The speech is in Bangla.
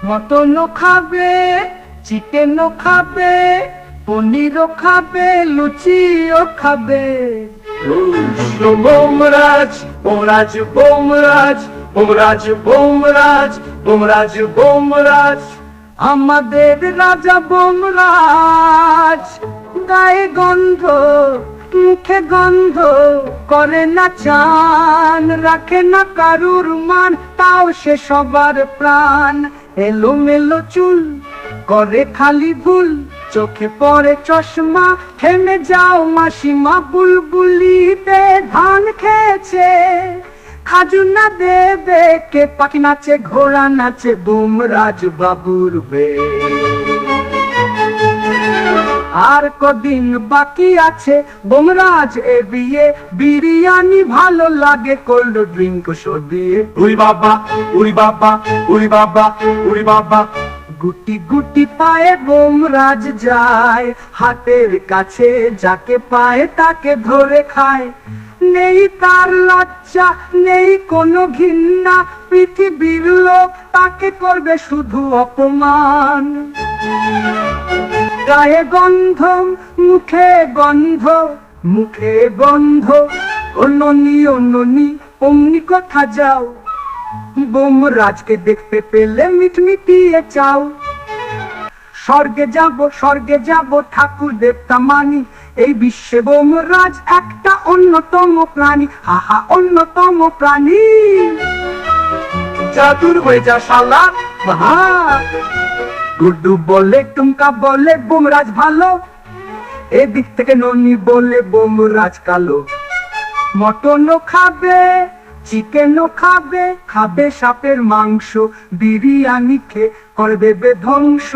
মটনও খাবে, চিকেনও খাবে, পনিরও খাবে, লুচিও খাবে। বোমরাজ বোমরাজ বোমরাজ বোমরাজ বোমরাজ বোমরাজ বোমরাজ, আমাদের রাজা বোমরাজ। গায়ে গন্ধ, মুখে গন্ধ, করে না চান, রাখে না কারুর মান, তাও সে সবার প্রাণ। এলোমেলো চুল, করে খালি ভুল, চোখে পড়ে চশমা, থেমে যাও মাসিমা, বুলবুলিতে ধান খেয়েছে, খাজুনা দেবে কে, পাখি নাচে, ঘোড়া নাচে, বোমরাজ বাবুর বে। আর কদিন বাকি আছে বোমরাজ এ বিয়ে, বিরিয়ানি ভালো লাগে কোল্ড ড্রিঙ্ক দিয়ে। উই বাবা উই বাবা উই বাবা উই বাবা, গুটি গুটি পায়ে বোমরাজ যায়, হাতের কাছে যাকে পায় তাকে ধরে খায়। নেই তার লজ্জা, নেই কোনো ঘৃণা, পৃথিবীর লোক তাকে করবে শুধু অপমান। গায়ে গন্ধ, মুখে গন্ধ, মুখে গন্ধ, অননি অননি, অমনি কথা যাও, বোমরাজকে দেখতে পেলে মিটমিটিয়ে চাও। স্বর্গে যাব ঠাকুর দেবতা মানি, এই বিশ্বে বোমরাজ একটা অন্যতম প্রাণী, হাহা অন্যতম প্রাণী। জাদুর হয়ে যা শালা মহা, গুড্ডু বলে টুমকা বলে বোমরাজ ভালো, এদিক থেকে ননি বলে বোমরাজ কালো। মটনও খাবে, চিকেনও খাবে, খাবে সাপের মাংস, বিরিয়ানি খেয়ে করবে ধ্বংস।